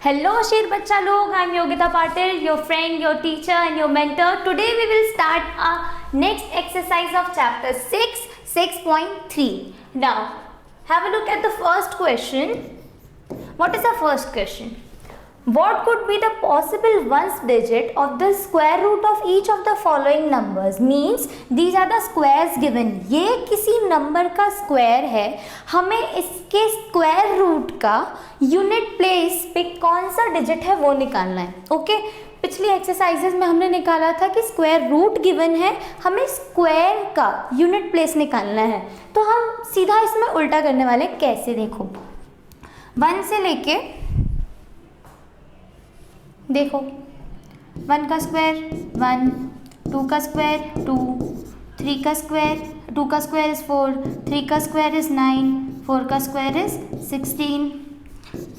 Hello, शेर बच्चा लोग. I'm Yogita Patil, your friend, your teacher, and your mentor. Today we will start our next exercise of chapter 6, 6.3. Now, have a look at the first question. What is the first question? What could be the possible ones digit of the square root of each of the following numbers? Means these are the squares given. ये किसी number का square है, हमें इसके square root का unit place पे कौन सा डिजिट है वो निकालना है. ओके पिछली एक्सरसाइजेज में हमने निकाला था कि स्क्वायर रूट गिवन है, हमें स्क्वायर का यूनिट प्लेस निकालना है. तो हम सीधा इसमें उल्टा करने वाले. कैसे? देखो 1 से लेके देखो 1 का स्क्वायर 1, 2 का स्क्वायर 2, 3 का स्क्वायर 2 का स्क्वायर इज़ 4, 3 का स्क्वायर इज़ 9, 4 का स्क्वायर इज़ 16,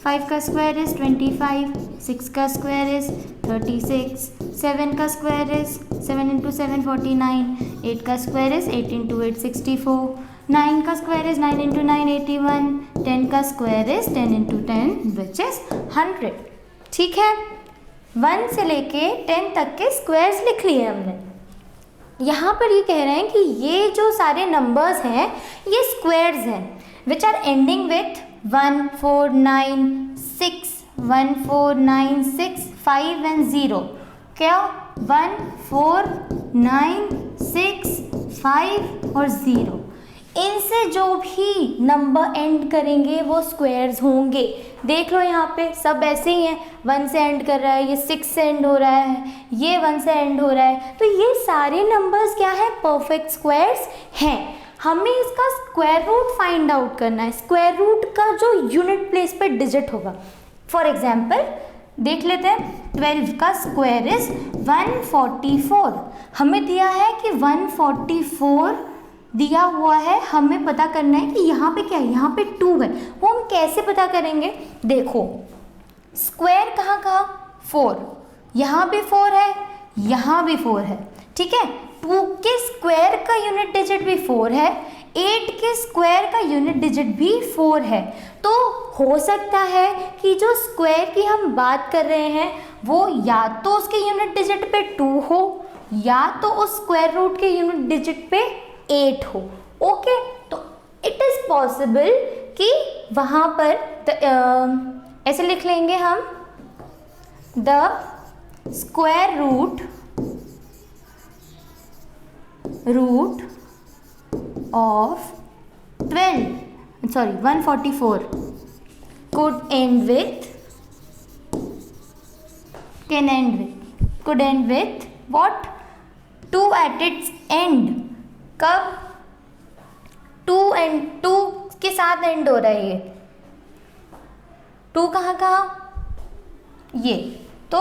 5 का स्क्वायर इज़ 25, 6 का स्क्वायर इज़ 36, 7 का स्क्वायर इज़ 7 इंटू 7 49, 8 का स्क्वायर इज़ 8 इंटू 8 64, 9 का स्क्वायर इज़ 9 इंटू 9 81, 10 का square is 10 into 10 which is 100. ठीक है, 1 से लेके 10 तक के स्क्वायर्स लिख लिए हमने. यहाँ पर ये कह रहे हैं कि ये जो सारे नंबर्स हैं ये स्क्वायर्स हैं which are ending with 1 4 9 6 1 4 9 6 5 and 0. क्या? 1 4 9 6 5 और 0. इनसे जो भी नंबर एंड करेंगे वो स्क्वायर्स होंगे. देख लो यहाँ पे सब ऐसे ही हैं. 1 से एंड कर रहा है, ये 6 से एंड हो रहा है, ये 1 से एंड हो रहा है. तो ये सारे नंबर्स क्या है? परफेक्ट स्क्वायर्स हैं. हमें इसका स्क्वायर रूट फाइंड आउट करना है. स्क्वायर रूट का जो यूनिट प्लेस पे डिजिट होगा. फॉर एग्जाम्पल देख लेते हैं. 12 का स्क्वायर इज 144. हमें दिया है कि 144 दिया हुआ है, हमें पता करना है कि यहाँ पे क्या है. यहाँ पे 2 है. वो हम कैसे पता करेंगे? देखो स्क्वायर कहाँ कहाँ? 4. यहाँ भी 4 है, यहाँ भी 4 है. ठीक है, 2 के स्क्वायर का यूनिट डिजिट भी 4 है, 8 के स्क्वायर का यूनिट डिजिट भी 4 है. तो हो सकता है कि जो स्क्वायर की हम बात कर रहे हैं वो या तो उसके यूनिट डिजिट पे 2 हो या तो उस स्क्वायर रूट के यूनिट डिजिट पे 8 हो. ओके, तो इट इज़ पॉसिबल कि वहाँ पर ऐसे लिख लेंगे हम the square root of 144 could end with what? 2 at its end. कब? 2 के साथ एंड हो रहा है ये. 2 कहाँ कहाँ? ये. तो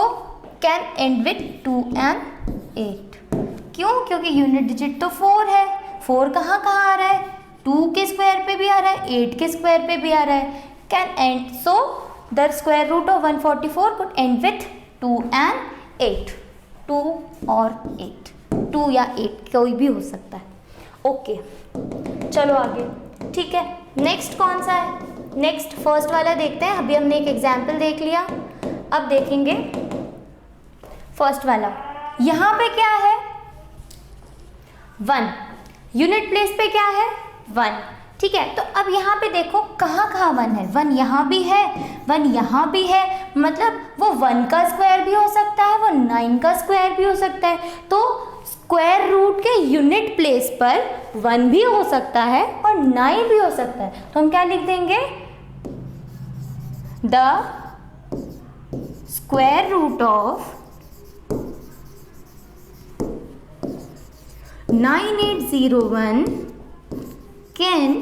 कैन एंड विथ 2 and 8. क्यों? क्योंकि यूनिट डिजिट तो 4 है. 4 कहाँ कहाँ आ रहा है? 2 के स्क्वायर पे भी आ रहा है, 8 के स्क्वायर पे भी आ रहा है. Can end, so the square root of 144 could end with 2 and 8. 2 और 8, 2 या 8 कोई भी हो सकता है. ओके चलो आगे. ठीक है, नेक्स्ट कौन सा है? नेक्स्ट फर्स्ट वाला देखते हैं. अभी हमने एक एग्जाम्पल देख लिया, अब देखेंगे फर्स्ट वाला. यहाँ पे क्या है? 1. यूनिट प्लेस पे क्या है? 1. ठीक है, तो अब यहाँ पे देखो कहाँ कहाँ 1 है. 1 यहाँ भी है, 1 यहाँ भी है. मतलब वो 1 का स्क्वायर भी हो सकता है, वो 9 का स्क्वायर भी हो सकता है. तो स्क्वायर रूट के यूनिट प्लेस पर 1 भी हो सकता है और 9 भी हो सकता है. तो हम क्या लिख देंगे? The square root of 9801 can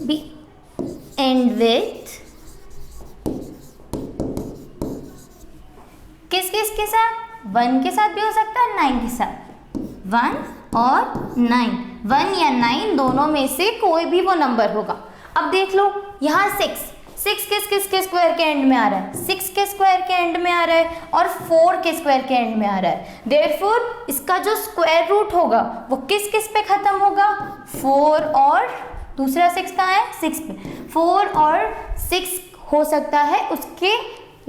be end with किस किस के साथ? 1 के साथ भी हो सकता है, 9 के साथ. 1 और 9, 1 या 9 दोनों में से कोई भी वो नंबर होगा. अब देख लो यहाँ 6 किस के स्क्वायर के एंड में आ रहा है? 6 के स्क्वायर के एंड में आ रहा है और 4 के स्क्वायर के एंड में आ रहा है. देयरफॉर इसका जो स्क्वायर रूट होगा वो किस पे खत्म होगा? 4 और दूसरा 6 कहाँ है? 6 पे. 4 और 6 हो सकता है उसके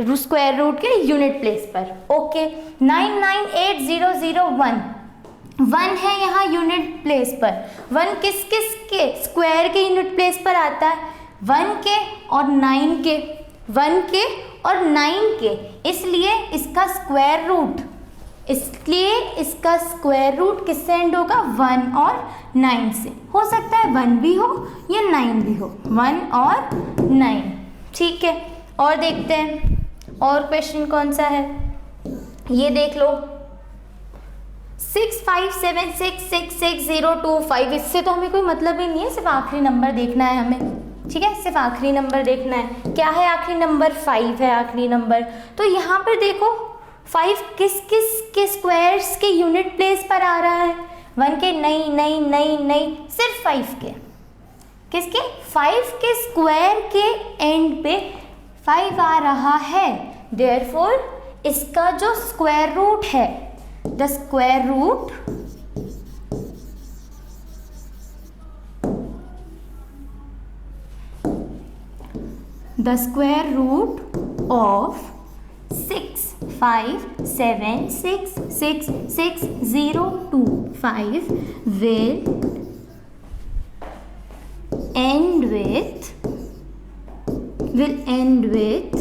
स्क्वायर रूट के यूनिट प्लेस पर। ओके, 998001 1 है यहाँ यूनिट प्लेस पर। 1 किस किस के स्क्वायर के यूनिट प्लेस पर आता है? 1 के और 9 के, 1 के और 9 के, इसलिए इसका स्क्वायर रूट किससे एंड होगा? 1 और 9 से। हो सकता है 1 भी हो या 9 भी हो, 1 और 9। ठीक है, और देखते हैं और क्वेश्चन कौन सा है, ये देख लो। 6576666025, इससे तो हमें कोई मतलब ही नहीं है, सिर्फ आखिरी नंबर देखना है हमें। ठीक है, सिर्फ आखिरी नंबर देखना है। क्या है आखिरी नंबर? 5 है आखिरी नंबर। तो यहाँ पर देखो 5 किस किस के स्क्वायर्स के यूनिट प्लेस पर आ रहा है? 1 के नहीं, सिर्फ 5 के। किसके? 5 के स्क्वायर के एंड पे 5 आ रहा है। देयरफॉर इसका जो स्क्वायर रूट है, the square root of 6576666025 will end with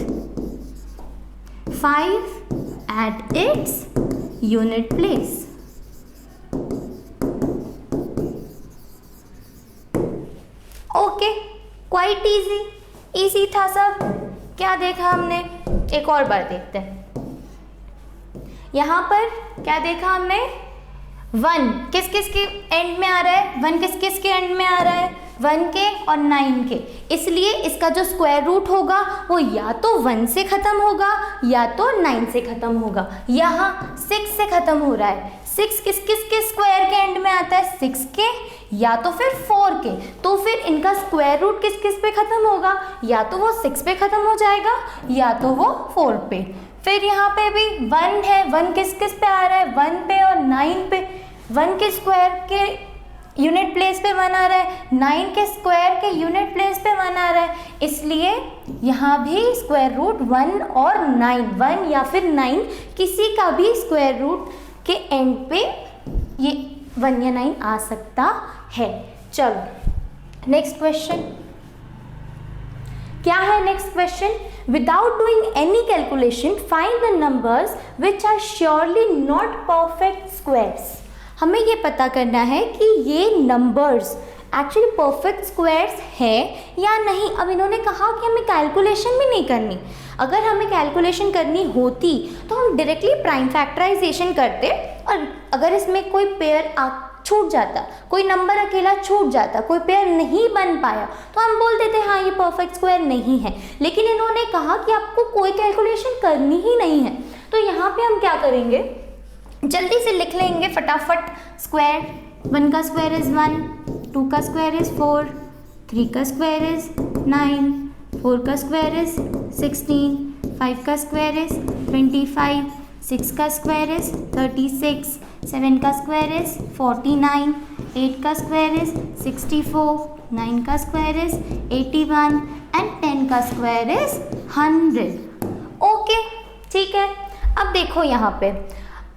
5 at its unit place. Okay, quite easy था सब। क्या देखा हमने? एक और बार देखते हैं। यहाँ पर क्या देखा हमने? 1 किस किस के एंड में आ रहा है? 1 किस किस के एंड में आ रहा है? 1 के और 9 के, इसलिए इसका जो स्क्वायर रूट होगा वो या तो 1 से ख़त्म होगा या तो 9 से ख़त्म होगा। यहाँ 6 से ख़त्म हो रहा है। 6 किस किस के स्क्वायर के एंड में आता है? 6 के या तो फिर 4 के। तो फिर इनका स्क्वायर रूट किस किस पे ख़त्म होगा? या तो वो 6 पे ख़त्म हो जाएगा या तो वो 4 पे। फिर यहाँ पे भी 1 है, 1 किस किस पे आ रहा है? 1 पे और 9 पे। 1 के स्क्वायर के यूनिट प्लेस पे 1 आ रहा है, 9 के स्क्वायर के यूनिट प्लेस पे 1 आ रहा है, इसलिए यहाँ भी स्क्वायर रूट 1 और 9, 1 या फिर 9 किसी का भी स्क्वायर रूट के एंड पे ये 1 या 9 आ सकता है। चलो नेक्स्ट क्वेश्चन क्या है? Next question, without doing any calculation find the numbers which are surely not perfect squares. हमें ये पता करना है कि ये नंबर्स एक्चुअली परफेक्ट स्क्वायर्स है या नहीं। अब इन्होंने कहा कि हमें कैलकुलेशन भी नहीं करनी। अगर हमें कैलकुलेशन करनी होती तो हम डायरेक्टली प्राइम फैक्टराइजेशन करते, और अगर इसमें कोई पेयर छूट जाता, कोई नंबर अकेला छूट जाता, कोई पेयर नहीं बन पाया, तो हम बोल देते हाँ ये परफेक्ट स्क्वायर नहीं है। लेकिन इन्होंने कहा कि आपको कोई कैलकुलेशन करनी ही नहीं है, तो यहाँ पे हम क्या करेंगे, जल्दी से लिख लेंगे फटाफट। स्क्वायर, 1 का स्क्वायर इज़ 1, 2 का स्क्वायर इज़ 4, 3 का स्क्वायर इज़ 9, 4 का स्क्वायर इज़ 16, 5 का स्क्वायर इज़ 25, 6 का स्क्वायर इज़ 36, 7 का स्क्वायर इज़ 49, 8 का स्क्वायर इज़ 64, 9 का स्क्वायर इज़ 81 एंड 10 का स्क्वायर इज़ 100। ओके, ठीक है। अब देखो यहाँ पे,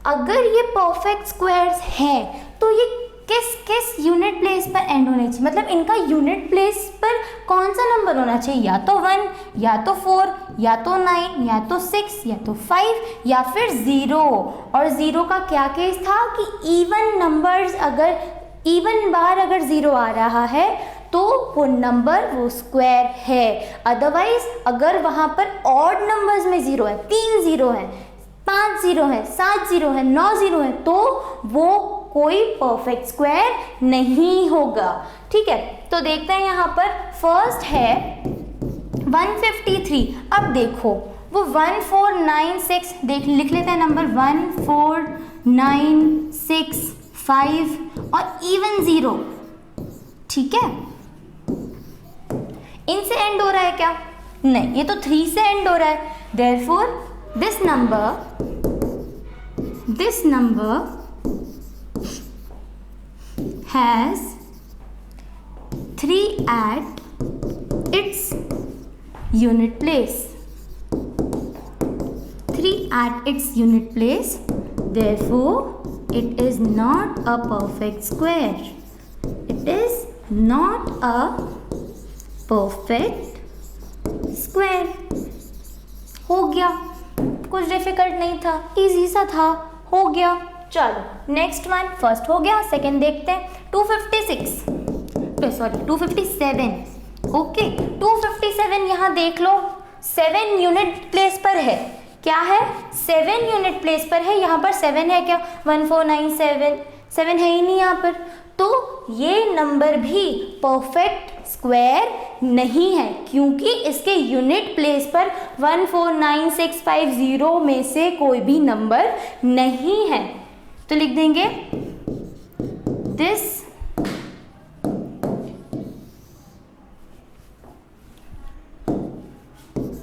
अगर ये परफेक्ट स्क्वायर्स हैं तो ये किस किस यूनिट प्लेस पर एंड होने चाहिए, मतलब इनका यूनिट प्लेस पर कौन सा नंबर होना चाहिए? या तो 1, या तो 4, या तो 9, या तो 6, या तो 5, या फिर 0। और 0 का क्या केस था कि इवन नंबर्स, अगर इवन बार अगर 0 आ रहा है तो वो नंबर वो स्क्वायर है। अदरवाइज अगर वहाँ पर ऑड नंबर्स में 0 है, 3 0 है, 5 0 है, 7 0 है, 9 0 है, तो वो कोई परफेक्ट स्क्वायर नहीं होगा। ठीक है, तो देखते हैं यहाँ पर फर्स्ट है 153। अब देखो वो 1496 लिख लेते हैं नंबर 1496 और इवन 0। ठीक है, इनसे एंड हो रहा है क्या? नहीं, ये तो 3 से एंड हो रहा है। Therefore this number has 3 at its unit place. at its unit place. Therefore, it is not a perfect square. It is not a perfect square. हो गया, कुछ डिफिकल्ट नहीं था, इजी सा था, हो गया. चलो नेक्स्ट वन, फर्स्ट हो गया, सेकंड देखते हैं. 257. ओके 257 यहाँ देख लो, 7 यूनिट प्लेस पर है. क्या है? 7 यूनिट प्लेस पर है. यहाँ पर 7 है क्या? 1497, 7 है ही नहीं यहाँ पर. तो ये नंबर भी परफेक्ट स्क्वायर नहीं है, क्योंकि इसके यूनिट प्लेस पर 149650 में से कोई भी नंबर नहीं है. तो लिख देंगे this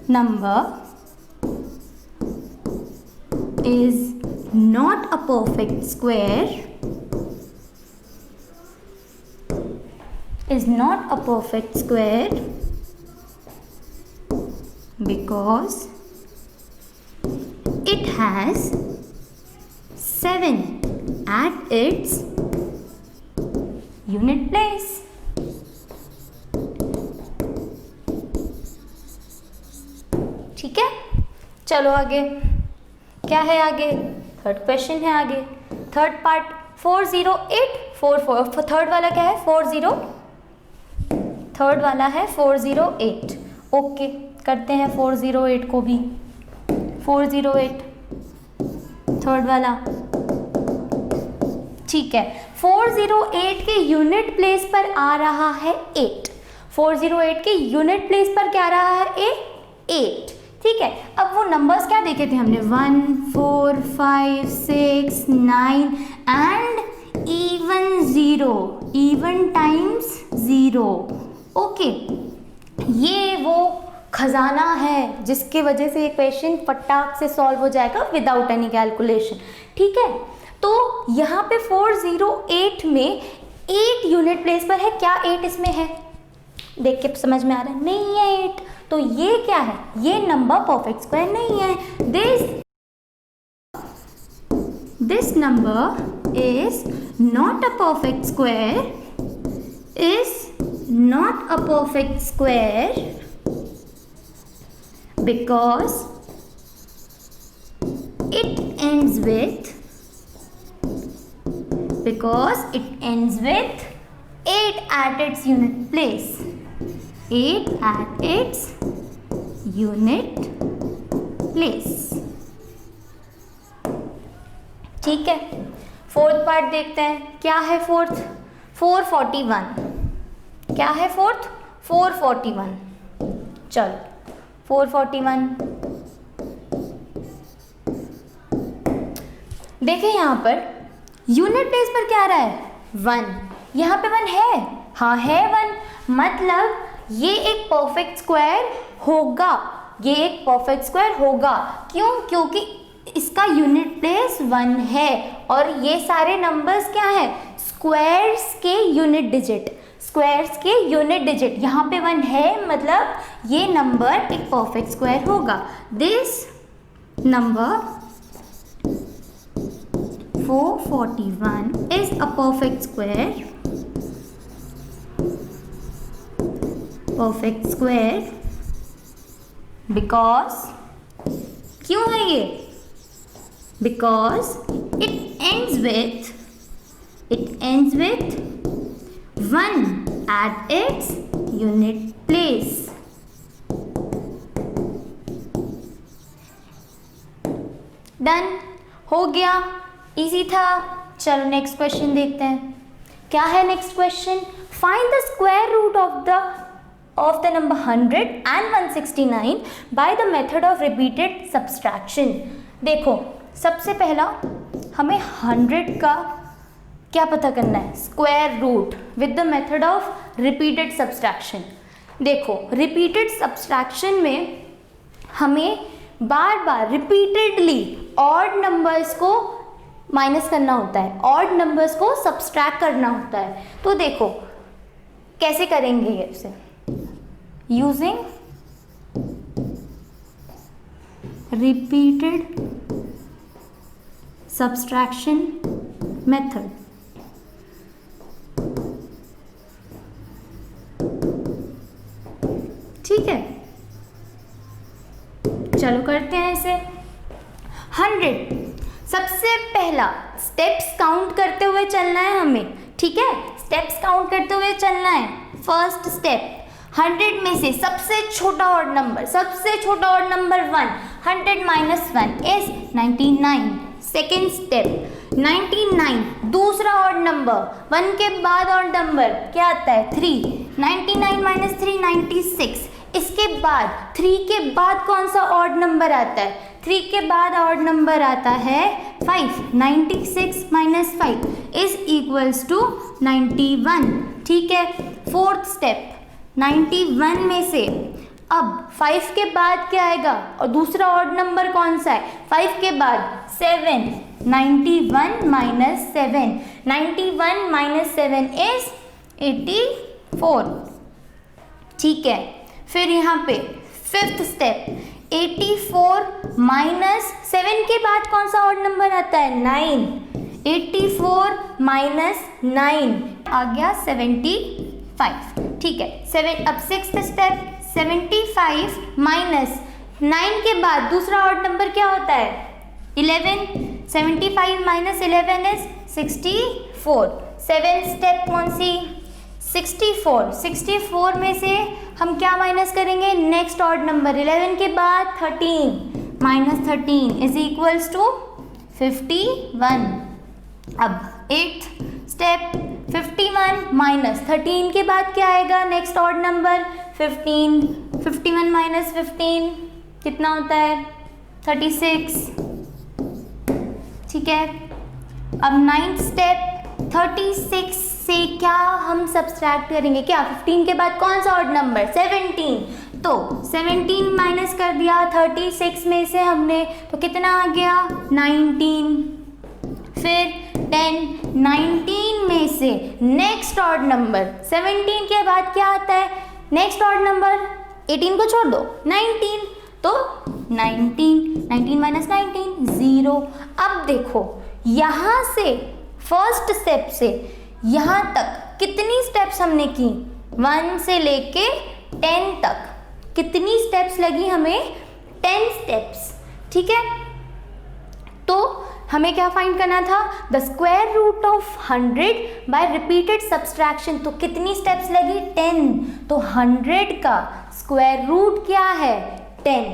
number is not a perfect square, because it has 7 at its unit place. ठीक है, चलो आगे. क्या है आगे? थर्ड क्वेश्चन है आगे. Third part 40844. थर्ड वाला क्या है? 408. ओके, करते हैं 408 को भी. 408 थर्ड वाला. ठीक है, 408 के यूनिट प्लेस पर आ रहा है 8. 408 के यूनिट प्लेस पर क्या आ रहा है? 8. ठीक है, अब वो नंबर्स क्या देखे थे हमने? 1, 4, 5, 6, 9 and even 0, even times 0. Okay, ये वो खजाना है जिसके वजह से ये क्वेश्चन फटाक से सॉल्व हो जाएगा विदाउट एनी कैलकुलेशन. ठीक है, तो यहाँ पे 408 में 8 यूनिट प्लेस पर है. क्या 8 इसमें है? देख के समझ में आ रहा है? नहीं है 8. तो ये क्या है? ये नंबर परफेक्ट स्क्वायर नहीं है. This number is not a perfect square, because it ends with 8 at its unit place. 8 at its unit place. ठीक है, फोर्थ पार्ट देखते हैं. क्या है फोर्थ? 441. क्या है फोर्थ? 441. चलो 441 देखिए. यहाँ पर यूनिट प्लेस पर क्या आ रहा है? 1. यहाँ पे 1 है. हाँ है 1. मतलब ये एक परफेक्ट स्क्वायर होगा. क्यों? क्योंकि इसका यूनिट प्लेस 1 है और ये सारे नंबर्स क्या है? स्क्वायर्स के यूनिट डिजिट. यहाँ पे 1 है, मतलब ये नंबर एक परफेक्ट स्क्वायर होगा. This number 441 is a perfect square. Because क्यों है ये? Because it ends with 1 at its unit place. Done हो गया, इजी था. चलो नेक्स्ट क्वेश्चन देखते हैं. क्या है next question? Find the square root of the number 100 and 169 by the method of repeated subtraction. देखो, सबसे पहला हमें 100 का क्या पता करना है? Square root with the method of repeated subtraction. देखो, रिपीटेड सब्सट्रैक्शन में हमें बार बार रिपीटेडली ऑड नंबर्स को माइनस करना होता है, ऑड नंबर्स को सब्सट्रैक्ट करना होता है. तो देखो कैसे करेंगे इसे? Using repeated subtraction method. ठीक है, चलो करते हैं इसे। 100 सबसे पहला स्टेप्स काउंट करते हुए चलना है हमें, ठीक है, स्टेप्स काउंट करते हुए चलना है। फर्स्ट स्टेप 100 में से सबसे छोटा ऑड नंबर, सबसे छोटा odd number 1, 100 minus 1 is 99। Second step 99 दूसरा ऑड नंबर, 1 के बाद ऑड नंबर क्या आता है 3, 99 माइनस 3 96। इसके बाद 3 के बाद कौन सा ऑड नंबर आता है, 3 के बाद ऑड नंबर आता है 5, 96 माइनस 5 इज इक्वल्स टू 91। ठीक है, फोर्थ स्टेप 91 में से अब 5 के बाद क्या आएगा और दूसरा ऑड नंबर कौन सा है, 5 के बाद 7, 91 माइनस 7, 91 माइनस 7 इज 84। ठीक है, फिर यहाँ पे फिफ्थ स्टेप 84 माइनस 7 के बाद कौन सा ऑड नंबर आता है 9, 84 माइनस 9 आ गया 75। ठीक है, अब सिक्स्थ स्टेप 75 माइनस 9 के बाद दूसरा ऑड नंबर क्या होता है 11, 75 माइनस 11 इज 64। सेवेंथ स्टेप कौन सी 64 में से हम क्या माइनस करेंगे नेक्स्ट ऑड नंबर 11 के बाद 13 माइनस 13 इज इक्वल्स टू 51। अब एट्थ स्टेप 51 माइनस 13 के बाद क्या आएगा नेक्स्ट ऑड नंबर 15, 51 माइनस 15 कितना होता है 36। ठीक है, अब नाइन्थ स्टेप 36 से क्या हम सब्सट्रैक्ट करेंगे, क्या 15 के बाद कौन सा ऑड नंबर 17, तो 17 माइनस कर दिया 36 में से हमने तो कितना आ गया 19। फिर 10, 19 में से नेक्स्ट ऑड नंबर 17 के बाद क्या आता है नेक्स्ट ऑड नंबर 18 को छोड़ दो 19, तो 19 माइनस 19 0। अब देखो यहाँ से फर्स्ट स्टेप से यहाँ तक कितनी स्टेप्स हमने की 1 से लेके 10 तक, कितनी स्टेप्स लगी हमें 10 स्टेप्स। ठीक है, तो हमें क्या फाइंड करना था the square root of 100 by repeated subtraction. तो कितनी स्टेप्स लगी 10, तो 100 का स्क्वायर रूट क्या है 10,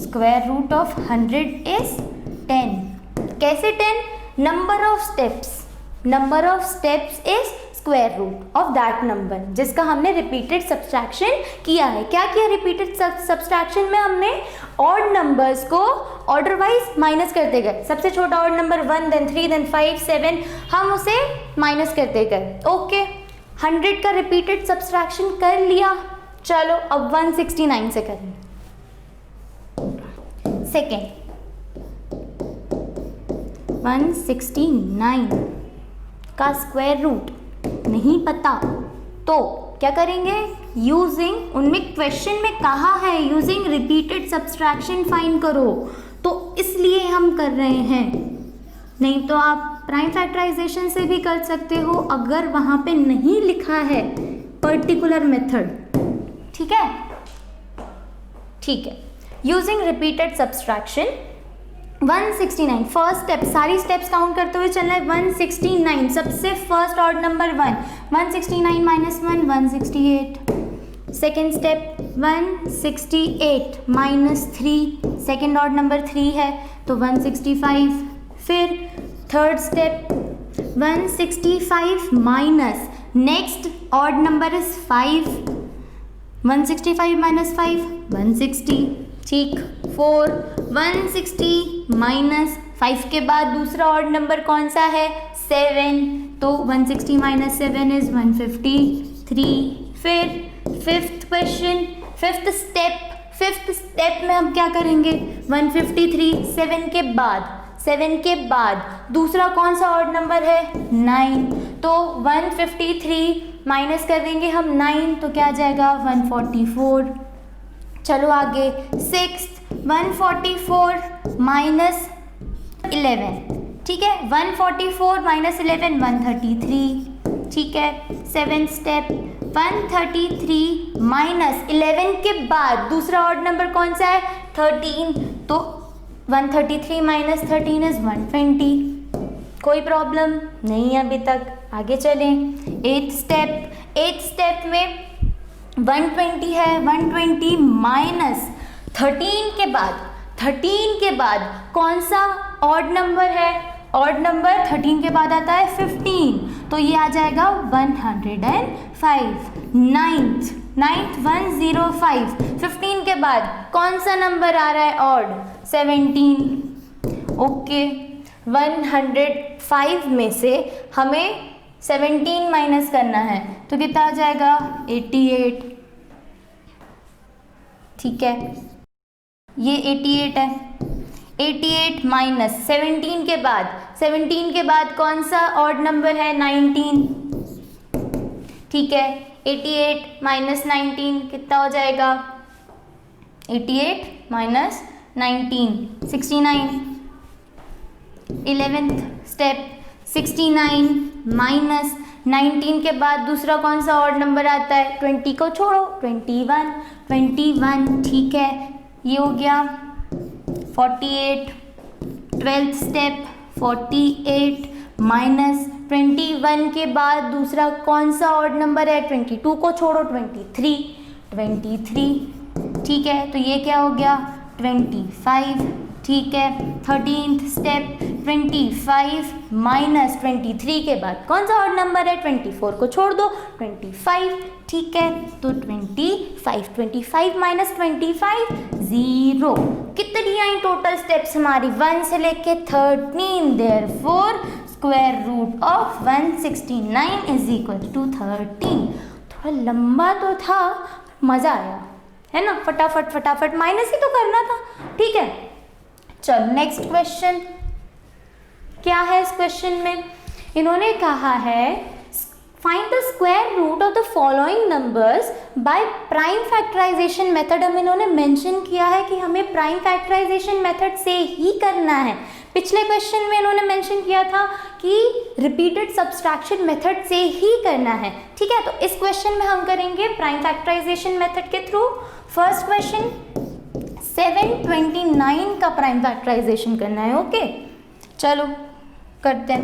स्क्वायर रूट ऑफ 100 इज 10। कैसे 10, number of steps is square root of that number जिसका हमने रिपीटेड सब्सट्रैक्शन किया है। क्या किया रिपीटेड सब्सट्रैक्शन में हमने ऑड नंबर्स को ऑर्डर वाइज माइनस करते गए, सबसे छोटा ऑड नंबर 1 देन 3 देन 5 7 हम उसे माइनस करते गए। ओके, 100 का रिपीटेड सब्सट्रैक्शन कर लिया, चलो अब 169 से करें। सेकेंड 169 का स्क्वायर रूट नहीं पता तो क्या करेंगे, यूजिंग, उनमें क्वेश्चन में कहा है यूजिंग रिपीटेड सब्सट्रैक्शन फाइंड करो, तो इसलिए हम कर रहे हैं। नहीं तो आप प्राइम फैक्टराइजेशन से भी कर सकते हो अगर वहाँ पे नहीं लिखा है पर्टिकुलर मेथड। ठीक है, using repeated subtraction 169 first step, सारी स्टेप्स काउंट करते हुए चलना है। 169 सबसे first odd number 1, 169 minus 1 168। Second step 168 minus 3, second odd number 3 है तो 165। फिर third step 165 minus next odd number is 5, 165 minus 5 160। ठीक, 4 160 माइनस 5 के बाद दूसरा ऑड नंबर कौन सा है 7, तो 160 माइनस 7 इज 153। फिर फिफ्थ स्टेप में हम क्या करेंगे 153 7 के बाद दूसरा कौन सा ऑड नंबर है 9, तो 153 माइनस कर देंगे हम 9 तो क्या आ जाएगा 144। चलो आगे सिक्स्थ 144 माइनस 11, ठीक है, 144 माइनस 11 133, ठीक है। 7th स्टेप 133 माइनस 11 के बाद दूसरा ऑड नंबर कौन सा है 13, तो 133 माइनस 13 इज 120। कोई प्रॉब्लम नहीं है अभी तक, आगे चलें। 8th स्टेप में 120 है, 120 माइनस 13 के बाद कौन सा ऑड नंबर है, ऑड नंबर 13 के बाद आता है 15, तो ये आ जाएगा 105। 9th 105, 15 के बाद कौन सा नंबर आ रहा है ऑड 17, ओके। 105 में से हमें 17 माइनस करना है तो कितना आ जाएगा 88, ठीक है, ये 88 है। 88 माइनस 17 के बाद कौन सा ऑड नंबर है 19, ठीक है। 88 माइनस 19 कितना हो जाएगा 88 माइनस 19 69। 11th स्टेप 69 माइनस 19 के बाद दूसरा कौन सा ऑड नंबर आता है, 20 को छोड़ो 21, ठीक है, ये हो गया 48। 12th स्टेप 48 माइनस 21 के बाद दूसरा कौन सा ऑड नंबर है, 22 को छोड़ो 23, ठीक है, तो ये क्या हो गया 25, ठीक है। 13th स्टेप 25 माइनस 23 के बाद कौन सा ऑड नंबर है, 24 को छोड़ दो 25, ठीक है, तो 25 माइनस 25 0। कितनी आई टोटल स्टेप्स हमारी 1 से लेके 13, therefore square root of 169 is equal to 13। थोड़ा लंबा तो था, मज़ा आया है ना, फटाफट माइनस ही तो करना था, ठीक है। चलो नेक्स्ट क्वेश्चन क्या है, इस क्वेश्चन में इन्होंने कहा है find the square root of the following numbers by prime factorization method. हम इन्होंने मेंशन किया है कि हमें प्राइम फैक्टराइजेशन मेथड से ही करना है। पिछले क्वेश्चन में इन्होंने मेंशन किया था कि रिपीटेड सब्सट्रैक्शन मेथड से ही करना है, ठीक है। तो इस क्वेश्चन में हम करेंगे प्राइम फैक्टराइजेशन मेथड के थ्रू। फर्स्ट क्वेश्चन 729 का प्राइम फैक्टराइजेशन करना है, ओके चलो करते हैं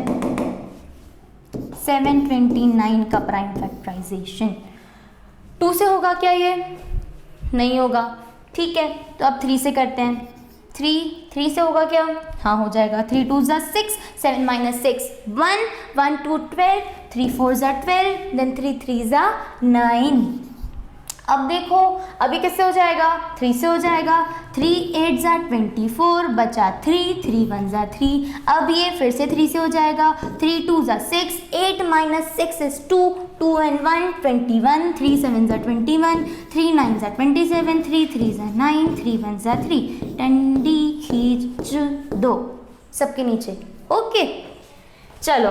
729 का प्राइम फैक्टराइजेशन। 2 से होगा क्या, ये नहीं होगा, ठीक है, तो अब 3 से करते हैं। 3 से होगा क्या, हाँ हो जाएगा। 3 2 ज़ा 6, 7 माइनस 6 1, 1 2 12, 3 4 ज़ा 12, देन 3 3 ज़ा 9। अब देखो अभी किससे हो जाएगा, 3 से हो जाएगा। 3 8 ज़ा 24, बचा 3, 3 1 ज़ा 3। अब ये फिर से 3 से हो जाएगा। 3 2 ज़ा 6, 8 माइनस 6 इज 2, 2 and 1 21, 3 7 ज़ा 21, 3 9 ज़ा 27, 3 3 ज़ा 9, 3 1 ज़ा 3। डंडी खींच दो सबके नीचे, ओके चलो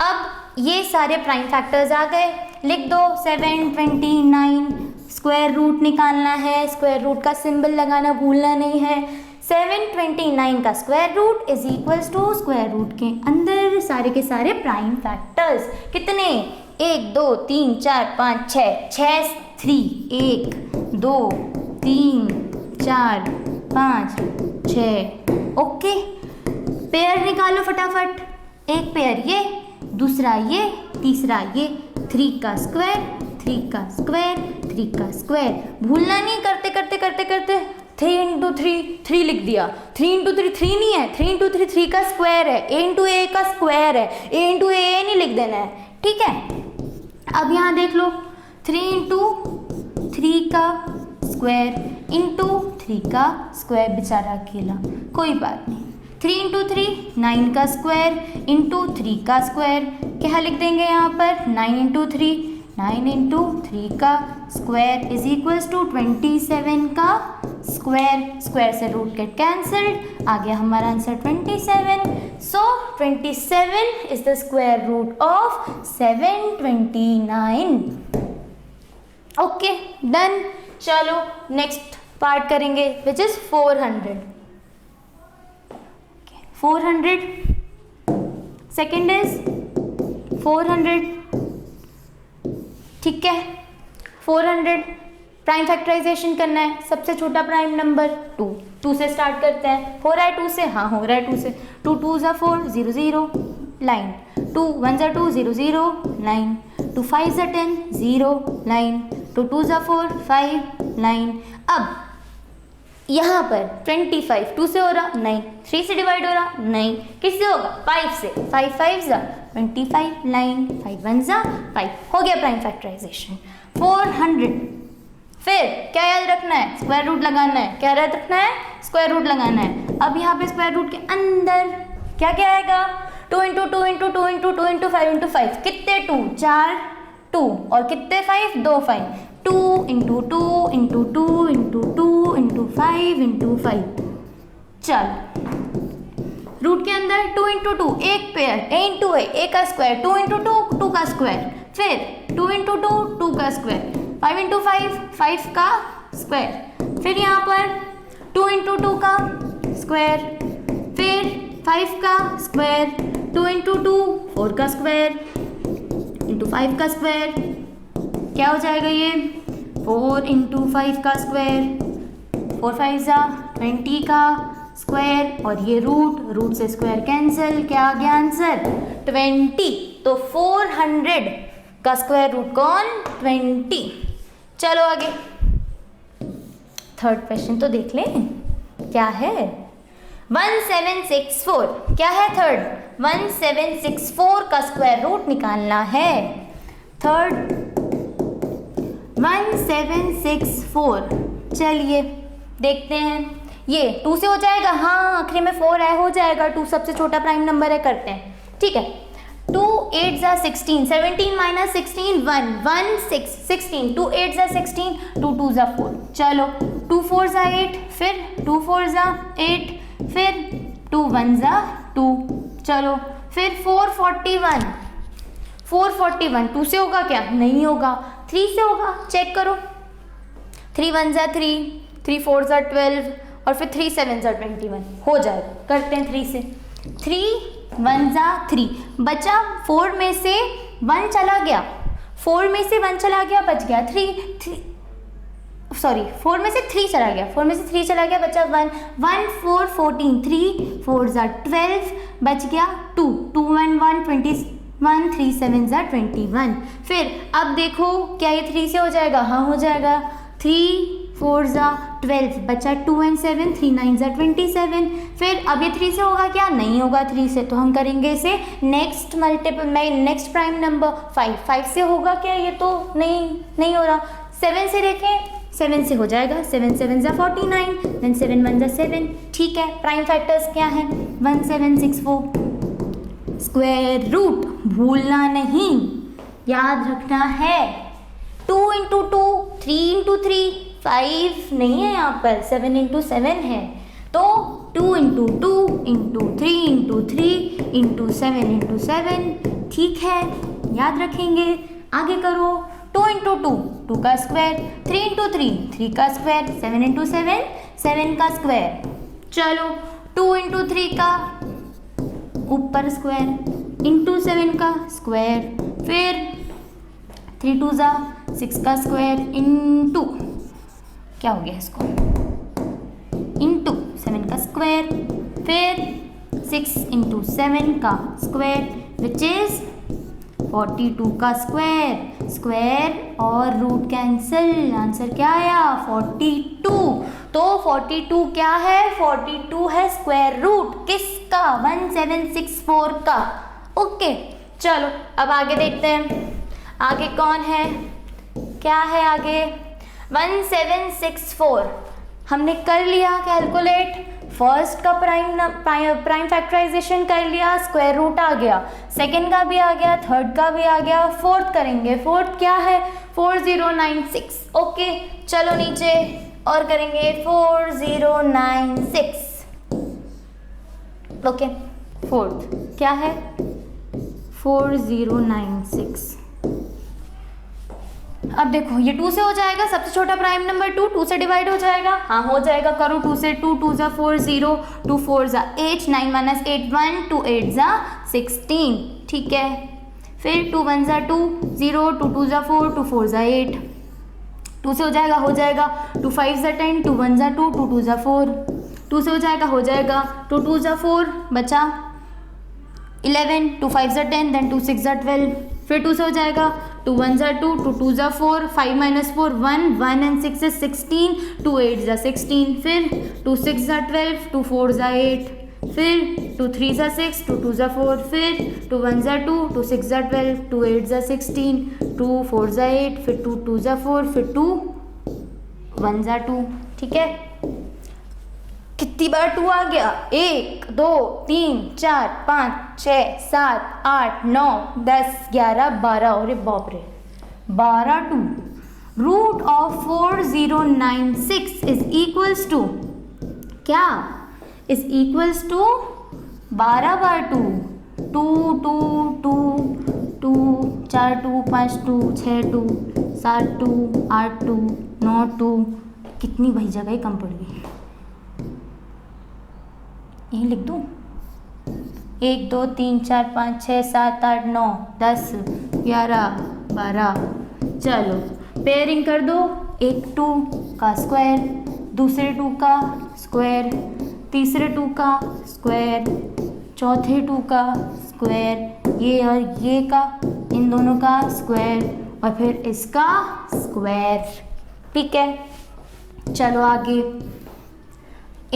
अब ये सारे प्राइम फैक्टर्स आ गए, लिख दो 729। स्क्वायर रूट निकालना है, स्क्वायर रूट का सिंबल लगाना भूलना नहीं है। 729 का square root is equals to square root के अंदर सारे के सारे प्राइम फैक्टर्स कितने, 1 2 3 4 5 6 3 1 2 3 4 5 6, ओके। पेयर निकालो फटाफट, एक पेयर ये, दूसरा ये, तीसरा ये। 3 का स्क्वायर 3 का स्क्वायर 3 का स्क्वायर, भूलना नहीं, करते करते करते करते 3 इंटू 3 लिख दिया। 3 इंटू 3 नहीं है, 3 इंटू 3 का स्क्वायर है, a इंटू ए का स्क्वायर है, a इंटू ए नहीं लिख देना है, ठीक है। अब यहाँ देख लो 3 इंटू 3 का स्क्वायर इंटू 3 का स्क्वायर, बेचारा अकेला, कोई बात नहीं। 3 इंटू 3 9 का स्क्वायर इंटू 3 का स्क्वायर, क्या लिख देंगे यहाँ पर 9 इंटू 3, 9 इंटू 3 का स्क्वायर इज इक्वल्स टू 27 का स्क्वायर, स्क्वायर से रूट गेट कैंसल्ड, आ गया हमारा answer 27। So 27 is the square root of 729, okay done. चलो नेक्स्ट पार्ट करेंगे विच इज 400. 400 second is 400. ठीक है, 400 प्राइम फैक्टराइजेशन करना है. सबसे छोटा प्राइम नंबर 2 से स्टार्ट करते हैं. हो रहा है 2 से, हाँ हो रहा है 2 से. 2 2 ज़ा 4 0 0 लाइन. 2 1 ज़ा 2 0 0 लाइन. 2 5 ज़ा 10 0 लाइन. 2 2 ज़ा 4 5 लाइन. अब यहाँ पर 25 2 से हो रहा नहीं, 3 से डिवाइड हो रहा नहीं, किससे होगा 5 से. 5 5 ज़ा 25 लाइन. 5 1 ज़ा 5. हो गया प्राइम फैक्टराइजेशन 400. फिर क्या याद रखना है, स्क्वायर रूट लगाना है. क्या याद रखना है, स्क्वायर रूट लगाना है. अब यहाँ पे स्क्वायर रूट के अंदर क्या क्या आएगा, 2 into 2 into 2 into 2 into 5 into 5. कितने 2, 4 2 और कितने 5, 2 5. 2 into 2 into 2 into 2 into 5 into 5. चल रूट के अंदर 2 इंटू 2 एक पेयर, ए इंटू ए का स्क्वायर. 2 इंटू 2 2 का स्क्वायर. फिर 2 इंटू 2 2 का स्क्वायर. 5 इंटू 5 5 का स्क्वायर. फिर यहाँ पर 2 इंटू 2 का स्क्वायर. फिर 5 का स्क्वायर. 2 इंटू 2 4 का स्क्वायर इंटू 5 का स्क्वायर. क्या हो जाएगा ये, 4 इंटू 5 का स्क्वायर. 4 5 ज़ा 20 का स्क्वायर. और ये रूट से स्क्वायर कैंसिल. क्या आ गया आंसर 20. तो 400 का स्क्वायर रूट कौन, 20. चलो आगे थर्ड क्वेश्चन तो देख लें क्या है. 1764. क्या है थर्ड, 1764 का स्क्वायर रूट निकालना है. थर्ड 1764. चलिए देखते हैं. ये 2 से हो जाएगा, हाँ आखिरी में 4 है, हो जाएगा. 2 सबसे छोटा प्राइम नंबर है, करते हैं. ठीक है. 2 8 ज़ा 16. 17 माइनस 16 1 1 6 16. 2 8 ज़ा 16. 2 2 ज़ा 4. चलो 2 4 ज़ा 8. फिर 2 4 ज़ा 8. फिर 2 1 ज़ा 2. चलो फिर 441. 441 2 से होगा क्या, नहीं होगा. 3 से होगा, चेक करो. 3 1 ज़ा 3. 3 4 ज़ा 12 और फिर 3 7 ज़ा 21. हो जाएगा, करते हैं 3 से. 3 1 ज़ा 3. बचा 4 में से 1 चला गया. 4 में से 1 चला गया, बच गया 3 सॉरी 4 में से 3 चला गया. 4 में से 3 चला गया, बचा 1 1 4 14. 3 4 ज़ा 12 बच गया 2 2 1 1 21. 3 7 ज़ा 21. फिर अब देखो क्या ये 3 से हो जाएगा, हाँ हो जाएगा. 3 4 ज़ा 12 बचा 2 and 7. 3 9 ज़ा 27. फिर अब ये 3 से होगा क्या, नहीं होगा 3 से. तो हम करेंगे इसे नेक्स्ट मल्टीपल में, नेक्स्ट प्राइम नंबर 5 से होगा क्या, ये तो नहीं हो रहा. 7 से देखें, 7 से हो जाएगा. 7 7 ज़ा 49. देन 7 1 ज़ा 7. ठीक है. प्राइम फैक्टर्स क्या हैं, 1764. स्क्वायर रूट भूलना नहीं, याद रखना है. 2 इंटू 2 3 इंटू 3 5 नहीं है यहाँ पर, 7 इंटू 7 है. तो 2 into 2 into 3 into 3 into 7 into 7. ठीक है, याद रखेंगे. आगे करो. 2 इंटू 2 2 का स्क्वायर. 3 इंटू 3 3 का स्क्वायर. 7 इंटू 7 7 का स्क्वायर. चलो 2 इंटू 3 का ऊपर स्क्वायर इंटू 7 का स्क्वायर. फिर 3 2 ज़ा 6 का स्क्वायर इंटू क्या हो गया इसको, इंटू 7 का स्क्वायर. फिर 6 इंटू 7 का स्क्वायर विच इज़ 42 का स्क्वायर. स्क्वायर और रूट कैंसिल. आंसर क्या आया, 42. तो 42 क्या है, 42 है स्क्वायर रूट किसका, 1764 का. ओके चलो अब आगे देखते हैं. आगे कौन है, क्या है आगे. 1764 हमने कर लिया कैलकुलेट. फर्स्ट का प्राइम फैक्टराइजेशन कर लिया, स्क्वायर रूट आ गया. सेकंड का भी आ गया, थर्ड का भी आ गया. फोर्थ करेंगे. फोर्थ क्या है, 4096. ओके चलो नीचे और करेंगे 4096. ओके फोर्थ क्या है, 4096. अब देखो ये 2 से हो जाएगा, सबसे छोटा प्राइम नंबर 2 से डिवाइड हो जाएगा, हाँ हो जाएगा, करो 2 से, 2 2 ज़ा 4 0, 2 4 ज़ा 8, 9 माइनस 8 1, 2 8 ज़ा 16, ठीक है। फिर 2 1 ज़ा 2 0, 2 2 ज़ा 4, 2 4 ज़ा 8, 2 से हो जाएगा, 2 5 ज़ा 10, 2 1 ज़ा 2, 2 2 ज़ा 4, 2 से हो जाएगा, 2 2 ज़ा 4 बचा 11, 2 5 ज़ा 10, देन 2 6 ज़ा 12, फिर 2 से हो जाएगा, 2 1 ज़ा 2, 2 2 ज़ा 4, 5 माइनस 4 1, 1 एंड 6 इज 16, 2 8 ज़ा 16, फिर 2 6 ज़ा 12, 2 4 ज़ा 8, फिर 2 3 ज़ा 6, 2 2 ज़ा 4, फिर 2 1 ज़ा 2, 2 6 ज़ा 12, 2 8 ज़ा 16, 2 4 ज़ा 8, फिर 2 2 ज़ा 4, फिर 2 1 ज़ा 2, ठीक है। कितनी बार 2 आ गया, 1 2 3 4 5 6 7 8 9 10 11 12, अरे बाप रे 12 2। Root of 4096 is equals to क्या, इज इक्वल्स टू 12 बार 2, 2 2 2 2 4 2 5 2 6 2 7 2 8 2 9 2, कितनी भाई जगह कम पड़ गई, यही लिख दूँ, 1 2 3 4 5 6 7 8 9 10 11 12, चलो पेयरिंग कर दो, एक 2 का स्क्वायर, दूसरे 2 का स्क्वायर, तीसरे 2 का स्क्वायर, चौथे 2 का स्क्वायर, ये और ये का, इन दोनों का स्क्वायर, और फिर इसका स्क्वायर, ठीक है। चलो आगे,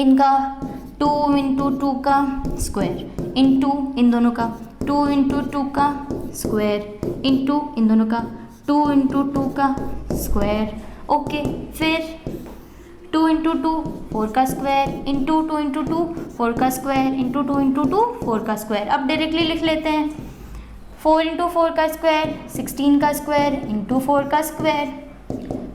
इनका 2 इंटू 2 का स्क्वायर इंटू इन दोनों का 2 इंटू 2 का स्क्वायर इंटू इन दोनों का 2 इंटू 2 का स्क्वायर, ओके। फिर 2 इंटू 2 4 का स्क्वायर इंटू 2 इंटू 2 4 का स्क्वायर इंटू 2 इंटू 2 4 का स्क्वायर। अब डायरेक्टली लिख लेते हैं, 4 इंटू 4 का स्क्वायर 16 का स्क्वायर इंटू 4 का स्क्वायर,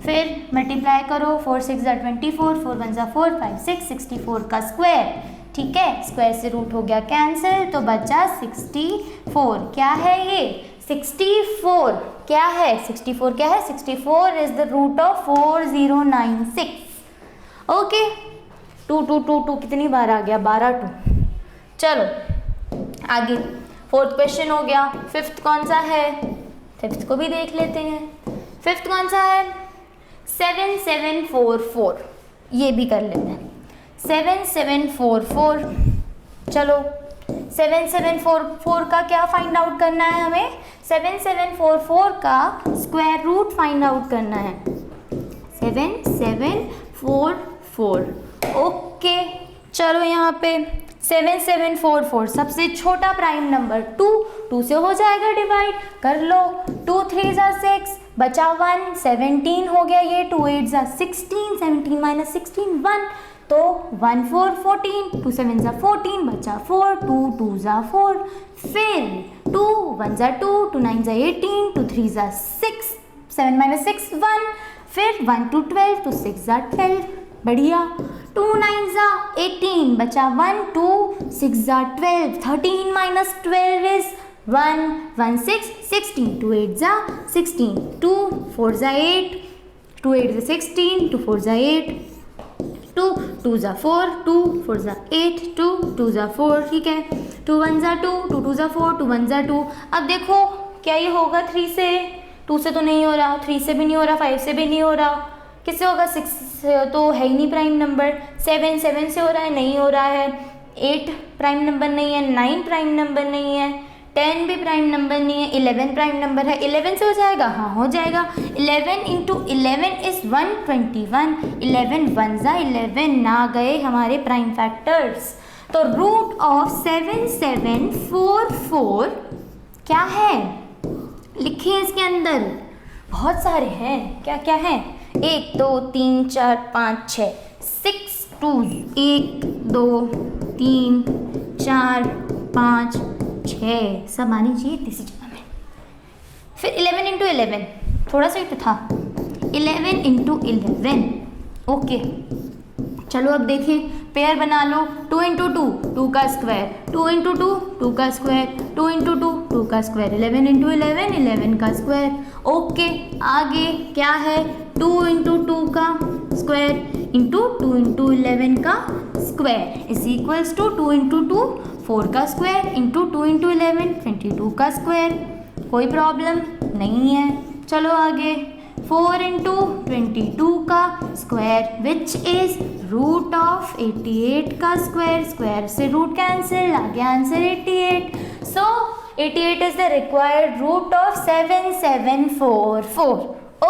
फिर मल्टीप्लाई करो, 4 6 ज़ा 24, 4 1 ज़ा 4 5 6 64 का स्क्वायर, ठीक है। स्क्वायर से रूट हो गया कैंसिल, तो बचा 64, क्या है ये 64, क्या है 64, क्या है 64 is the root of 4096, okay. 2 2 2 2 कितनी बार आ गया, 12 2। चलो आगे, फोर्थ क्वेश्चन हो गया। फिफ्थ कौन सा है, फिफ्थ को भी देख लेते हैं। फिफ्थ कौन सा है, 7744, ये भी कर लेते हैं 7744। चलो 7744 का क्या फाइंड आउट करना है हमें, 7744 का स्क्वायर रूट फाइंड आउट करना है, 7744, ओके। चलो यहाँ पे 7744 सबसे छोटा प्राइम नंबर 2, 2 से हो जाएगा डिवाइड, कर लो, 2 3 ज़ा 6 बचा 1, 17 हो गया ये, 2 8 ज़ा 16, 17 माइनस 16 1, तो 1 4 14, 2 7 ज़ा 14 बचा 4, 2 2 ज़ा 4, फिर 2 1 ज़ा 2, 2 9 ज़ा 18, 2 3 ज़ा 6, 7 माइनस 6 1, फिर 1 2 12, 2 6 ज़ा 12, बढ़िया, 2 9 ज़ा 18 बचा 1, 2 6 ज़ा 12, 13 माइनस 12 इज 1 1 6 16, 2 8 ज़ा 16, 2 4 ज़ा 8, 2 8 ज़ा 16, 2 4 ज़ा 8, 2 2 ज़ा 4, 2 4 ज़ा 8, 2 2 ज़ा 4, ठीक है। 2 1 ज़ा 2, 2 2 ज़ा 4, 2 1 ज़ा 2। अब देखो क्या ये होगा 3 से, 2 से तो नहीं हो रहा, 3 से भी नहीं हो रहा, 5 से भी नहीं हो रहा, किससे होगा, 6 से तो है ही नहीं प्राइम नंबर, 7 7 से हो रहा है, नहीं हो रहा है, 8 प्राइम नंबर नहीं है, 9 प्राइम नंबर नहीं है, 10 भी प्राइम नंबर नहीं है, 11 प्राइम नंबर है, 11 से हो जाएगा, हाँ हो जाएगा, 11 इंटू 11 इज 121, 11 1 ज़ा 11 ना गए हमारे प्राइम फैक्टर्स, तो रूट ऑफ 7744 क्या है, लिखिए इसके अंदर, बहुत सारे हैं, क्या क्या है, 1 2 3 4 5 6 6 2 1 2 3 4 5 6 सब आनी चाहिए तीसरी जगह में। फिर 11 इंटू 11 थोड़ा सा ही तो था, 11 इंटू 11, ओके। चलो अब देखें, पेयर बना लो। 2 इंटू 2 2 का स्क्वायर, 2 इंटू 2 2 का स्क्वायर, 2 इंटू 2 2 का स्क्वायर, 11 इंटू 11 11 का स्क्वायर। ओके, आगे क्या है, 2 इंटू 2 का स्क्वायर इंटू 2 इंटू 11 का square is equals to 2 into 2 4 का स्क्वायर इंटू 2 इंटू 11 22 का स्क्वायर। कोई प्रॉब्लम नहीं है। चलो आगे, 4 इंटू 22 का square which is root of 88 का स्क्वायर, स्क्वायर से रूट कैंसिल, आ गया answer 88। So 88 is the required root of 7744।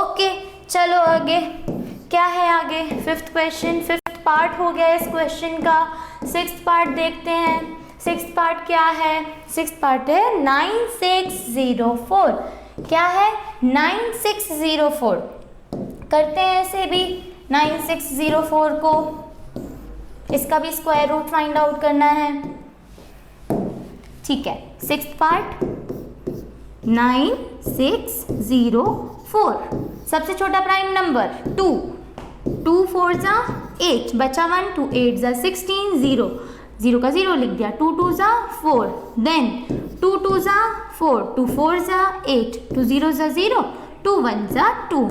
Okay, चलो आगे क्या है, आगे फिफ्थ क्वेश्चन, फिफ्थ पार्ट हो गया इस क्वेश्चन का। सिक्स्थ पार्ट देखते हैं। सिक्स्थ पार्ट क्या है, सिक्स्थ पार्ट है 9604। क्या है, 9604। करते हैं ऐसे भी 9604 को, इसका भी स्क्वायर रूट फाइंड आउट करना है। ठीक है, सिक्स्थ पार्ट 9604। सबसे छोटा प्राइम नंबर 2, 2 4 जा 8, बचा 1, 2 8 जा 16, 0 0 का 0 लिख दिया, 2 2 जा 4, देन 2 2 जा 4, 2 4 जा 8, 2 0 जा 0, 2 1 जा 2।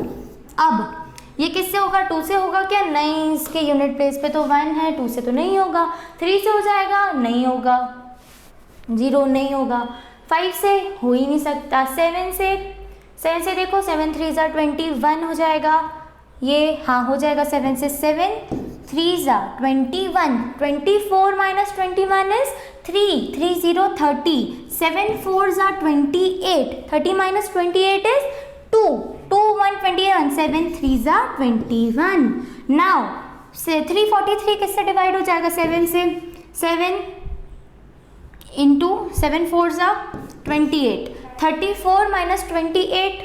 अब ये किससे होगा, 2 से होगा क्या, नहीं, इसके यूनिट प्लेस पे तो 1 है, 2 से तो नहीं होगा। 3 से हो जाएगा, नहीं होगा, 0 नहीं होगा। 5 से हो ही नहीं सकता। 7 से देखो, 7 3 जा 21 हो जाएगा, ये हाँ हो जाएगा 7 से। 7 3 जा 21, 24 माइनस 21 इज 3, 3 0 30, 7 4 जा 28, 30 माइनस 28 इज 2, 2 1 21, 7 3 जा 21। नाउ से 343 किससे डिवाइड हो जाएगा, 7 से। 7 इंटू 7 4 जा 28, 34 माइनस 28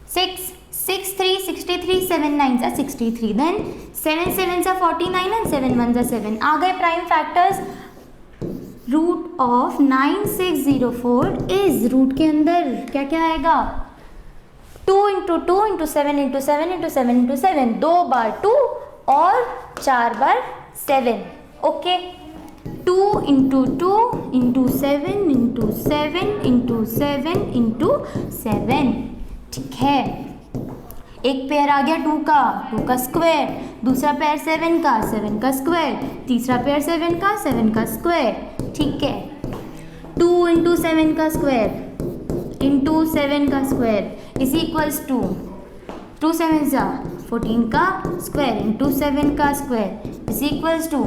6, 6 3 63, 7 9 जा 63, देन 7 7 जा 49 एंड 7 1 जा 7। आ गए prime factors. Root of 9604 is, root के अंदर क्या क्या आएगा, 2 into 2 into 7 into 7 into 7 into 7, 2 बार 2 और 4 बार 7। Okay, 2 into 2 into 7 into 7 into 7 into 7। ठीक है, एक पेयर आ गया 2 का स्क्वायर, दूसरा पेयर 7 का स्क्वायर, तीसरा पेयर 7 का स्क्वायर। ठीक है, 2 इंटू 7 का स्क्वायर इंटू 7 का स्क्वायर इज इक्वल्स टू 2 7 जा 14 का स्क्वायर इंटू 7 का स्क्वायर इज इक्वल्स टू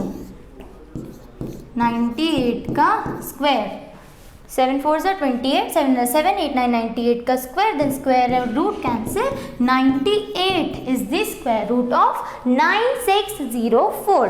98 का स्क्वायर। 7 4 जा 28, 7 7 8 9 98 का square, then square root cancel, 98 is the square root of 9604।